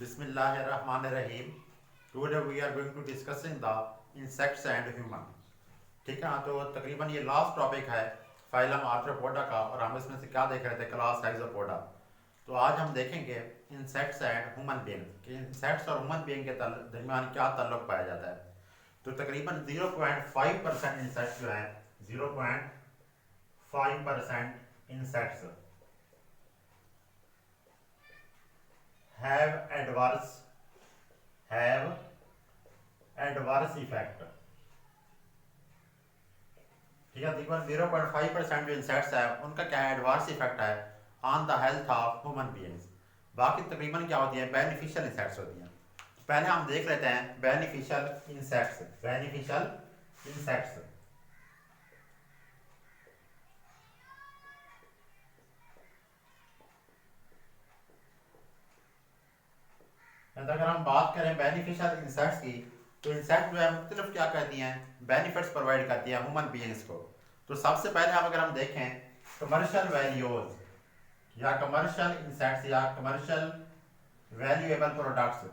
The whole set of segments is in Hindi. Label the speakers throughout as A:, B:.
A: Bismillahirrahmanirrahim. Today we are going to discussing the insects and human. ठीक है ना। तो तकरीबन ये लास्ट टॉपिक है फाइलम आर्थ्रोपोडा का, और हम इसमें से क्या देख रहे थे, क्लास हेक्सोपोडा। तो आज हम देखेंगे इंसेक्ट्स एंड ह्यूमन बीइंग कि इंसेक्ट्स और ह्यूमन बीइंग के दरमियान क्या ताल्लुक पाया जाता है। तो तकरीबन 0.5% इंसेक्ट्स जो हैं, 0.5% इंसेक्ट्स have adverse effect। ठीक है, तकरीबन 0.5% जो इंसेक्ट्स है उनका क्या है, एडवर्स इफेक्ट है on the health of human beings. बाकी तकरीबन क्या होती है, बेनिफिशियल इंसेक्ट्स होती हैं। तो पहले हम देख लेते हैं बेनिफिशियल इंसेक्ट्स। अगर हम बात करें बेनिफिशियल इंसेक्ट्स की, तो इंसेक्ट जो है मुख्तलिफ क्या करती हैं, बेनिफिट्स प्रोवाइड करती है ह्यूमन बीइंग्स को। तो सबसे पहले अगर हम देखें कमर्शियल वैल्यूज या कमर्शियल इंसेक्ट्स या कमर्शियल वैल्यूएबल प्रोडक्ट्स,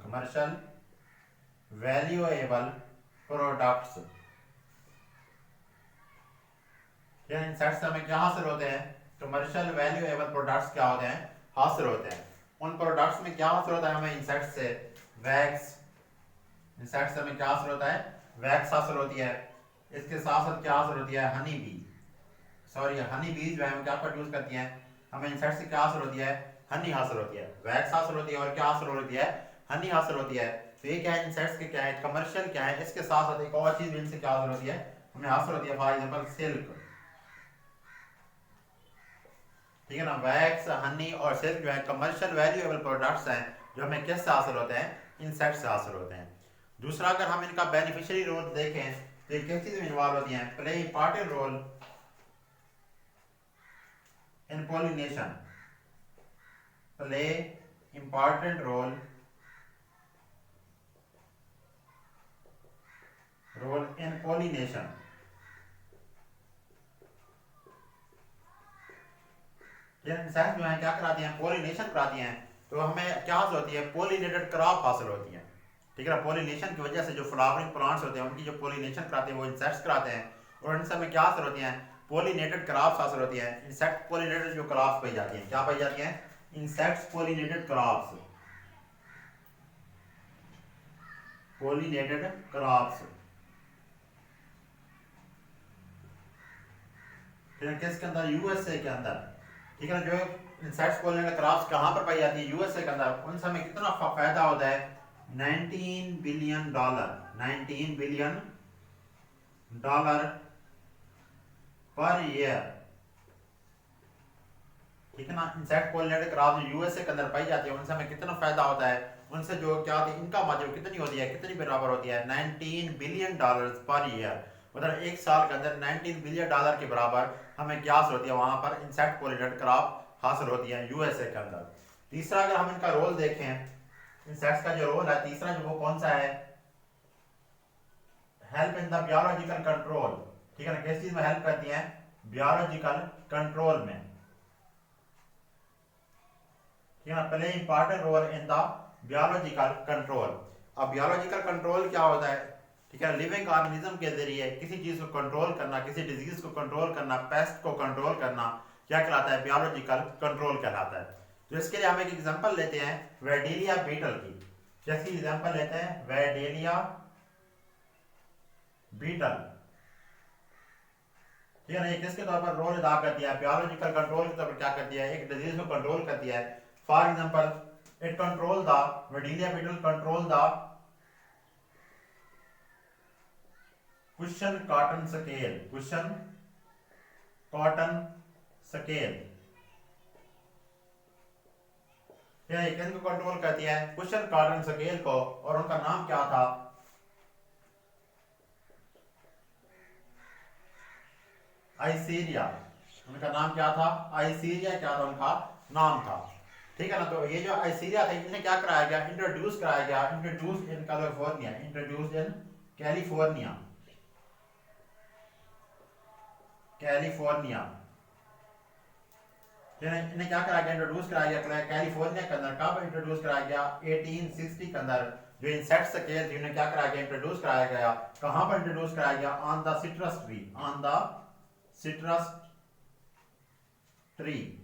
A: ये इंसेक्ट्स हमें क्या हासिल होते हैं, कमर्शियल वैल्यूएबल प्रोडक्ट्स क्या होते हैं, हासिल होते हैं। उन प्रोडक्ट्स में क्या हासिल होता है हमें इंसेक्ट्स से, वैक्स। इंसेक्ट्स से हमें क्या हासिल होता है, वैक्स हासिल होती है। इसके साथ साथ क्या हासिल होती है, हनी बी जो है हम क्या प्रोड्यूस करती हैं, हमें इंसेक्ट से क्या हासिल होती है, हनी हासिल होती है, वैक्स हासिल होती है, और क्या हासिल होती है, हनी हासिल होती है। तो ये क्या है, इंसेक्ट्स के क्या है, कमर्शियल क्या है। इसके साथ साथ एक और चीज इनसे क्या हासिल होती है, हमें हासिल होती है, फॉर एग्जांपल सिल्क। ठीक है ना, वैक्स, हनी और सिल्क जो है कमर्शियल वैल्यूएबल प्रोडक्ट्स हैं जो हमें किससे हासिल होते हैं, इंसेक्ट से हासिल होते हैं। दूसरा, अगर हम इनका बेनिफिशियरी रोल देखें तो ये किस चीज में इन्वॉल्व होती हैं, play important role in pollination, play important role in pollination. ये इंसेक्ट जो है क्या कराती हैं, पोलिनेशन कराती हैं। तो हमें क्या हासिल होती है, पोलिनेटेड क्रॉप हासिल होती है। ठीक है ना, पोलिनेशन की वजह से जो फ्लावरिंग प्लांट्स होते हैं उनकी जो पोलिनेशन कराते हैं वो इंसेक्ट्स कराते हैं, और इनसे हमें क्या हासिल होती हैं, पोलिनेटेड क्रॉप्स हासिल होती हैं। इंसेक्ट पोलिनेटेड जो क्रॉप्स पाई जाती हैं, क्या पाई जाती हैं, इंसेक्ट्स पोलिनेटेड क्रॉप्स, किसके अंदर, यूएसए के अंदर। ठीक है ना, जो इंसेक्ट्स पोलिनेटेड क्रॉप्स कहाँ पर पाई जाती है, यूएसए के अंदर। उनसे हमें कितना फायदा होता है, $19 बिलियन पर ईयर। ठीक है ना, इंसेक्ट पोलिनेटेड क्रॉप्स यूएसए के अंदर पाई जाती है, उनसे हमें कितना फायदा होता है, उनसे जो क्या होती है, इनकम जो कितनी होती है, कितनी बराबर होती है, $19 बिलियन पर ईयर। मतलब एक साल के अंदर $19 बिलियन के बराबर हमें क्या हासिल होती है, वहां पर इंसेक्ट पोलिनेटेड क्रॉप हासिल होती है यूएसए के अंदर। तीसरा, अगर हम इनका रोल देखें, इंसेक्ट्स का जो रोल है तीसरा, जो वो कौन सा है, help in the biological control. ठीक है ना, किस चीज में हेल्प करती है, बियोलॉजिकल कंट्रोल में। ठीक है ना, play important role in the biological control. अब बियोलॉजिकल कंट्रोल क्या होता है, ठीक है, लिविंग ऑर्गेनिज्म के जरिए किसी चीज को कंट्रोल करना, किसी डिजीज को कंट्रोल करना, पेस्ट को कंट्रोल करना, क्या कहलाता है, बियोलॉजिकल कंट्रोल कहलाता है। तो इसके लिए हम एक एग्जांपल लेते हैं वेडेलिया बीटल की। कैसी एग्जांपल लेते हैं, वेडेलिया बीटल। ठीक है ना, ये किसके तौर पर रोल अदा करती है, बियोलॉजिकल कंट्रोल के तौर पर क्या करती है, एक डिजीज को कंट्रोल करती है। For example, it control the, vedalia beetle control the cushion cotton scale. क्या ये किसको कंट्रोल करती है, क्वेश्चन कॉटन स्केल को, और उनका नाम क्या था, आइसीरिया। उनका नाम क्या था, आइसीरिया, क्या था उनका नाम था। ठीक है ना, तो ये जो आइसीरिया था इन्हें क्या कराया गया, इंट्रोड्यूस कराया गया, इंट्रोड्यूस इन कैलिफोर्निया। इन्हें क्या कराया गया, इंट्रोड्यूस कराया गया कैलिफोर्निया के अंदर। कब इंट्रोड्यूस कराया गया, 1860 के अंदर। जो इंसेक्ट स्केल थी उन्हें क्या कराया गया, इंट्रोड्यूस कराया गया। कहां पर इंट्रोड्यूस कराया गया, on the citrus tree, on the citrus tree.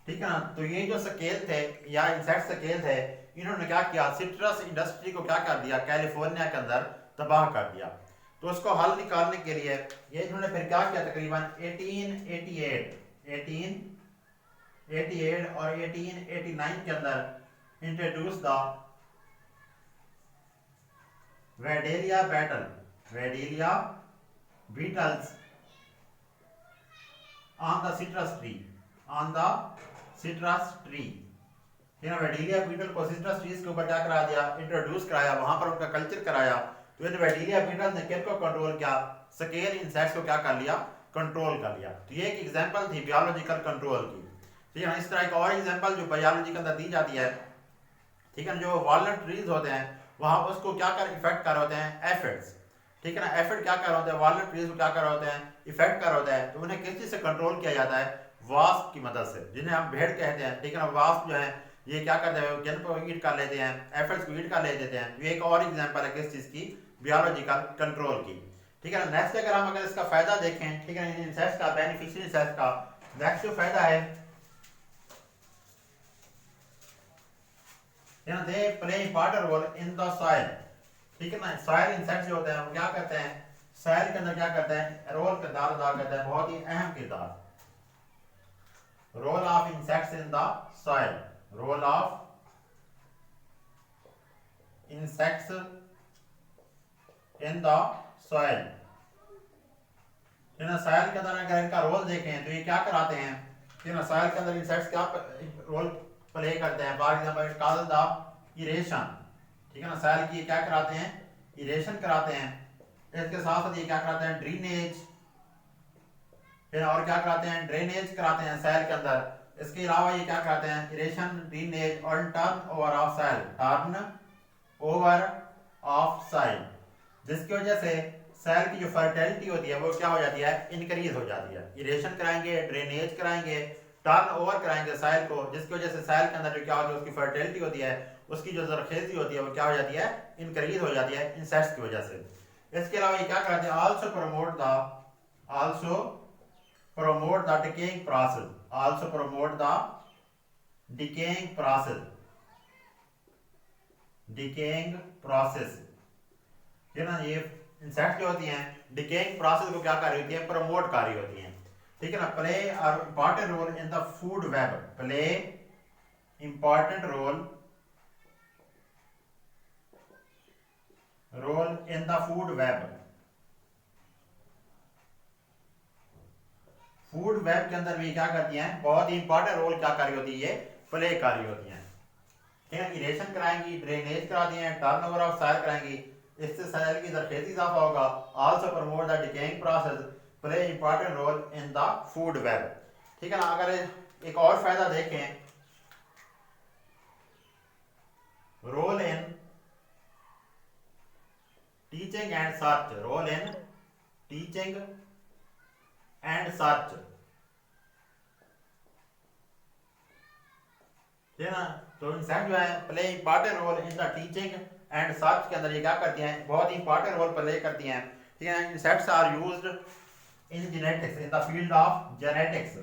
A: ठीक है ना। तो ये जो स्केल थे या इंसेक्ट स्केल थे, इन्होंने क्या किया, सिट्रस इंडस्ट्री को क्या कर दिया, कैलिफोर्निया के अंदर तबाह कर दिया। तो उसको हल निकालने के लिए ये इन्होंने फिर क्या किया, तकरीबन 1888 और 1889 के अंदर introduce the vedalia beetle, vedalia beetles on the citrus tree, on the citrus tree. Vedalia beetle को सिट्रस ट्रीज के ऊपर क्या करा दिया, इंट्रोड्यूस कराया, वहां पर उनका कल्चर कराया। तो इन वेडिलिया बीटल ने किनको कंट्रोल किया, स्केल इंसेक्ट्स को क्या कर लिया, कंट्रोल कर लिया। तो ये एक एग्जांपल थी बायोलॉजिकल कंट्रोल की। ठीक है। इस तरह एक और एग्जांपल जो बायोलॉजी के अंदर दी जाती है, ठीक है, जो वालनट ट्रीज होते हैं वहां उसको क्या कर इफेक्ट कर होते हैं, एफिड्स। ठीक है ना। एफिड क्या कर होते हैं, वालनट ट्रीज को क्या कर होते हैं, इफेक्ट कर होता है। तो उन्हें किस चीज से कंट्रोल किया जाता है, वास्प की मदद से, जिन्हें हम भेड़ कहते हैं। ठीक है ना। वास्प जो है ये क्या करते हैं, जन को ईट कर लेते हैं, एफिड्स को ईट कर ले देते हैं। ये एक और एग्जांपल है किस चीज की, बायोलॉजिकल कंट्रोल की। ठीक है ना। नेक्स्ट अगर इसका फायदा देखें, ठीक है, इंसेक्ट्स का, बेनिफिशियल इंसेक्ट्स का नेक्स्ट जो फायदा है, they play important role in the soil. ठीक है ना। सॉइल इंसेक्ट्स जो होते हैं वो क्या करते हैं, सॉइल के अंदर क्या करते हैं, रोल किरदार अदा करते हैं, बहुत ही अहम किरदार। Role of insects in the soil, role of insects in the soil. Soil के अंदर अगर इनका रोल देखें तो ये क्या कराते हैं, ठीक है। सॉइल के अंदर इंसेक्ट्स क्या रोल प्ले करते हैं, फॉर एग्जांपल कॉल द इरेशन। ठीक है ना। सॉइल की क्या कराते हैं, इरेशन कराते हैं। इसके साथ साथ ये क्या कराते हैं, ड्रेनेज, फिर और क्या कराते हैं, ड्रेनेज कराते हैं सॉइल के अंदर। इसके अलावा ये क्या कराते हैं, इरेशन, ड्रेनेज और turn over of soil, turn over of soil, जिसकी वजह से सॉइल की जो फर्टिलिटी होती है वो क्या हो जाती है, इंक्रीज हो जाती है। इरेशन कराएंगे, ड्रेनेज कराएंगे, टर्न ओवर कराएंगे सॉइल को, जिसकी वजह से सॉइल के अंदर जो क्या होती है, उसकी फर्टिलिटी होती है, उसकी जो जरखेजी होती है वो क्या हो जाती है, इंक्रीज हो जाती है इंसेक्ट्स की वजह से। इसके अलावा ये क्या करते हैं, also promote the decaying process, also promote the decaying process। ये ना, ये इंसेक्ट जो होती हैं डिकेइंग प्रोसेस को क्या कर रही होती है, प्रमोट कर रही होती हैं। ठीक है ना। प्ले और important role in the food web, play important role in the food web. Food web के अंदर भी क्या करती हैं, बहुत ही इंपॉर्टेंट रोल क्या कर रही होती है, प्ले कर रही होती हैं। ठीक है। इरेशन कराएंगी, ड्रेनेज कराती हैं, टर्न ओवर ऑफ सॉइल कराएंगी, इससे सॉइल की जरखेजी इजाफा होगा। Also promote the decaying process, play important role in the food web. ठीक है ना। अगर एक और फायदा देखें, role in teaching and search, role in teaching and search. ठीक है ना। तो इंसेक्ट जो है play important role in the teaching and search के अंदर ये क्या करती हैं, बहुत ही इंपॉर्टेंट रोल प्ले करती हैं। ठीक है। Insects are used in genetics, in the field of genetics.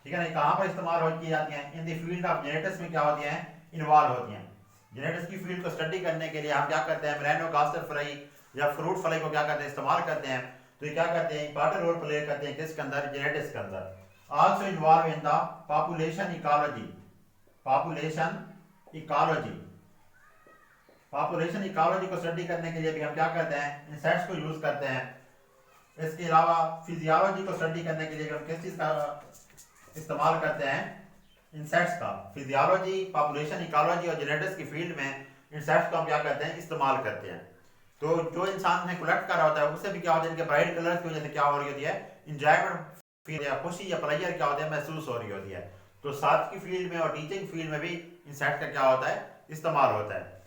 A: ठीक है ना। कहां पर इस्तेमाल की जाती हैं, in the field of genetics में क्या होती हैं, इन्वॉल्व होती हैं। जेनेटिक्स की फील्ड को स्टडी करने के लिए हम क्या करते हैं, मेलानोगास्टर फ्लाई या फ्रूट फ्लाई को क्या करते हैं, इस्तेमाल करते हैं। तो ये क्या करते हैं, इंपॉर्टेंट रोल प्ले करते हैं किसके अंदर, जेनेटिक्स के अंदर। Also involve in the population ecology, population ecology को स्टडी करने के लिए भी हम क्या करते हैं, इंसेक्ट्स को यूज करते हैं। इसके अलावा फिजियोलॉजी को स्टडी करने के लिए हम किस चीज का इस्तेमाल करते हैं, इंसेक्ट्स का। फिजियोलॉजी, पॉपुलेशन इकोलॉजी और जेनेटिक्स की फील्ड में इंसेक्ट्स को हम क्या करते हैं, इस्तेमाल करते हैं। तो जो इंसान ने कलेक्ट कर रहा होता है उससे भी क्या होता है, इनके ब्राइट कलर्स की वजह से क्या हो रही होती है, इंजॉयमेंट फील या खुशी या प्लेजर क्या होता है, महसूस हो रही होती है। तो साथ की फील्ड में और टीचिंग फील्ड में भी इंसेक्ट का क्या होता है, इस्तेमाल होता है।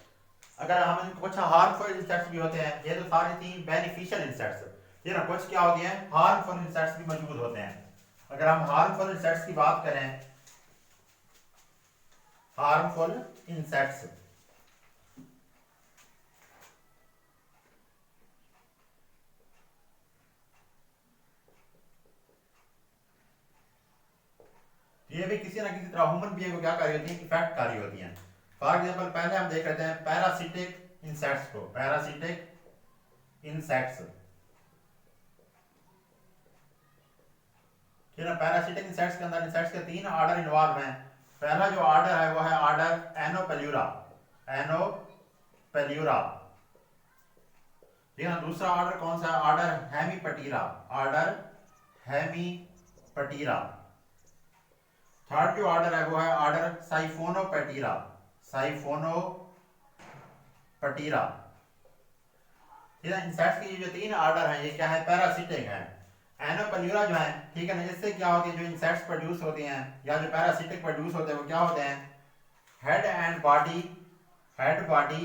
A: अगर हम कुछ हार्मफुल इंसेक्ट्स भी होते हैं, ये तो सारी थी बेनिफिशियल इंसेक्ट्स, ये ना कुछ क्या होती हैं, हार्मफुल इंसेक्ट्स भी मौजूद होते हैं। अगर हम हार्मफुल इंसेक्ट्स की बात करें, हार्मफुल इंसेक्ट्स, ये भी किसी ना किसी तरह ह्यूमन बीइंग को क्या कर रही होती है, इफेक्ट कर रही होती हैं। फॉर एग्जांपल पहले हम देख लेते हैं पैरासिटिक इंसेक्ट्स को, पैरासिटिक इंसेक्ट्स, ठीक है। पैरासिटिक इंसेक्ट्स के अंदर इंसेक्ट्स के 3 ऑर्डर इन्वॉल्व हैं। पहला जो ऑर्डर है वो है ऑर्डर एनोपेल्यूरा, एनोपेल्यूरा, ठीक है। दूसरा ऑर्डर कौन सा है, ऑर्डर हेमीपटीरा, ऑर्डर हेमीपटीरा। थर्ड जो ऑर्डर है वो है ऑर्डर साइफोनोपेटीरा, साइफोनोपेटीरा, ठीक है। इंसेक्ट्स के जो 3 ऑर्डर हैं ये क्या है, पैरासिटिक है। एनोपेल्यूरा जो है, ठीक है ना, इससे क्या होती है, जो इंसेक्ट्स प्रोड्यूस होते हैं या जो पैरासिटिक प्रोड्यूस होते हैं वो क्या होते हैं, head and body, head body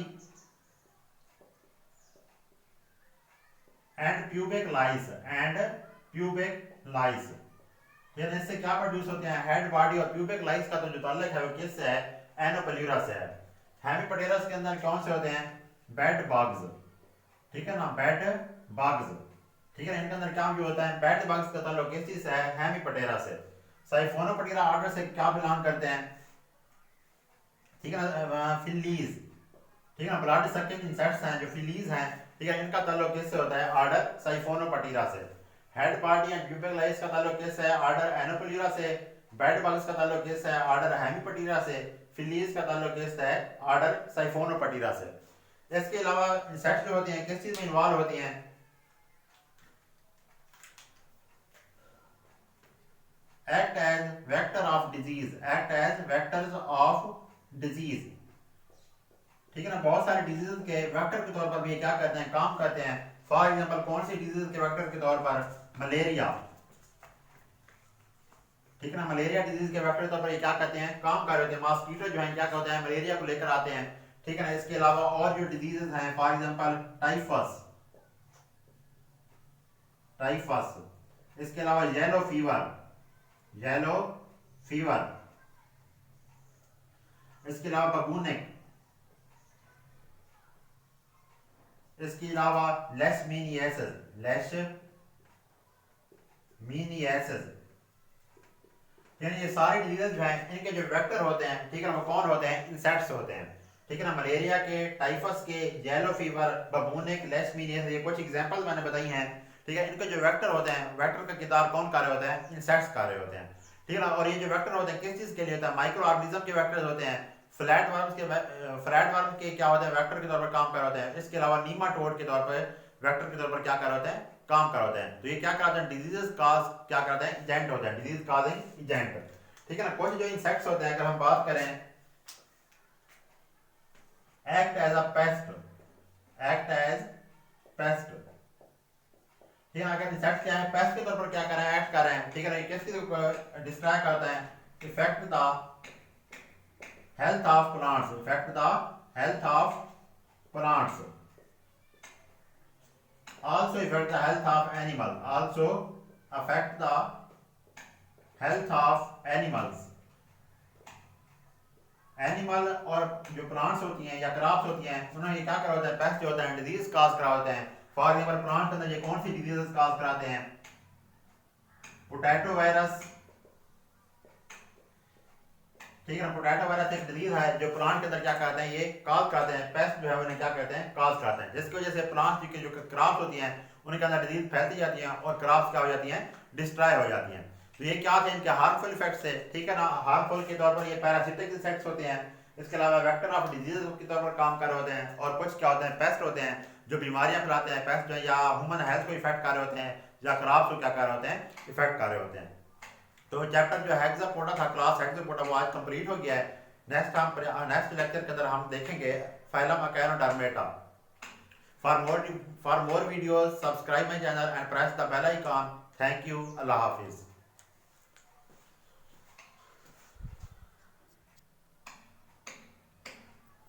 A: and pubic lice, and pubic lice, ठीक है। इससे क्या प्रोड्यूस होते हैं, हेड बॉडी और प्यूबिक लाइस का तो जो ताल्लुक है वो किससे है, एनोपेल्यूरा से है। हेमीपटेरस के अंदर कौन से होते हैं, बेड बग्स, ठीक है ना, बेड बग्स, ठीक है। इनके अंदर क्या जो होता है, बेड बग्स का ताल्लुक किस चीज से है, हेमीपटेरा से। साइफोनोपेटीरा ऑर्डर से क्या बिलोंग करते हैं, ठीक है ना, फिलीज, ठीक है ना, ब्लड सकिंग इंसेक्ट्स हैं जो फिलीज हैं, ठीक है। इनका ताल्लुक किससे होता है, ऑर्डर साइफोनोपेटीरा से। Head body and pubic lice का ताल्लुक किससे है, ऑर्डर एनोपेल्यूरा से। बेड बग्स का ताल्लुक किससे है, ऑर्डर हेमीपटेरा से। फिलीज का ताल्लुक किससे है, ऑर्डर साइफोनोपेटीरा से। इसके अलावा इंसेक्ट्स जो होती हैं किस चीज में इन्वॉल्व होती हैं, act as vector of disease, act as vectors of disease, ठीक है ना। बहुत सारे डिजीज के वेक्टर के तौर पर भी क्या करते हैं, काम करते हैं। फॉर एग्जांपल कौन सी डिजीज के वेक्टर के तौर पर, मलेरिया, ठीक है ना, मलेरिया डिजीज के वेक्टर के तौर पर ये क्या करते हैं, काम कर रहे होते हैं। मॉस्किटो जो है क्या होता है, मलेरिया को लेकर आते हैं, ठीक है ना। इसके अलावा और जो डिजीजेस हैं, फॉर एग्जांपल टाइफस, टाइफस, इसके अलावा येलो फीवर, येलो फीवर, इसके अलावा बबूनिक, इसके अलावा लेशमीनियासिस, लेशमीनियासिस, यानी ये सारे डिजीज जो हैं इनके जो वेक्टर होते हैं, ठीक है ना, वो कौन होते हैं, इंसेक्ट्स होते हैं, ठीक है ना। मलेरिया के, टाइफस के, येलो फीवर, बबूनिक, लेशमीनियासिस, ये कुछ एग्जांपल्स मैंने बताई हैं, ठीक है। इनके जो वेक्टर होते हैं, वेक्टर का किरदार कौन कर रहे होते हैं, इंसेक्ट्स कर रहे होते हैं, ठीक है ना। और ये जो वेक्टर होते हैं किस चीज के लिए होता है, माइक्रो ऑर्गेनिज्म के वेक्टर्स होते हैं। फ्लैट वर्म के क्या होते हैं, वेक्टर के तौर पर काम कर रहे होते हैं। इसके अलावा नीमाटोड के तौर पर वेक्टर के तौर पर क्या कर रहे होते हैं, काम कर रहे होते हैं। तो ये क्या कराते हैं, डिजीजेस काज क्या करते हैं, एजेंट होते हैं, डिजीज काजिंग एजेंट, ठीक है ना। कुछ जो इंसेक्ट्स होते हैं, अगर हम बात करें, act as a pest, act as pest, ठीक है। अगर इंसेक्ट क्या है, पेस्ट के तौर पर क्या कर रहे हैं, एक्ट कर रहे हैं, ठीक है ना। ये किस चीज को डिस्ट्रॉय करता है, effect the health of plants, affect the health of plants, also affect the health of animal, also affect the health of animals, animal और जो प्लांट्स होती हैं या क्रॉप्स होती हैं उन्हें ये क्या करा होता है, पेस्ट जो होता है डिजीज काज करा होते हैं। फॉर एग्जांपल प्लांट के अंदर ये कौन सी डिजीजेस काज कराते हैं, पोटैटो वायरस, ठीक है ना। पोटैटो वायरस एक डिजीज है जो प्लांट के अंदर क्या करते हैं, ये काज कराते हैं, पेस्ट जो है उन्हें क्या करते हैं, काज कराते हैं, जिसकी वजह से प्लांट की जो क्रॉप्स होती हैं उनके अंदर डिजीज फैलती जाती हैं और क्रॉप्स क्या हो जाती हैं, डिस्ट्रॉय हो जाती हैं। तो ये क्या थे, इनके हार्मफुल इफेक्ट्स थे, ठीक है ना। हार्मफुल के तौर पर ये पैरासिटिक इंसेक्ट्स होते हैं, इसके अलावा वेक्टर ऑफ डिजीज के तौर पर काम कर रहे होते हैं, और कुछ क्या होते हैं, पेस्ट होते हैं जो बीमारियां फैलाते हैं। पेस्ट जो है या ह्यूमन हेल्थ को इफेक्ट कर रहे होते हैं या क्रॉप्स को क्या कर रहे होते हैं, इफेक्ट कर रहे होते हैं। तो चैप्टर जो हेक्सापोडा था, क्लास हेक्सापोडा, वो आज कंप्लीट हो गया है। नेक्स्ट लेक्चर के अंदर हम देखेंगे phylum अकेनोडर्मेटा। For more videos, subscribe my channel and press the bell icon. Thank you. Allah Hafiz.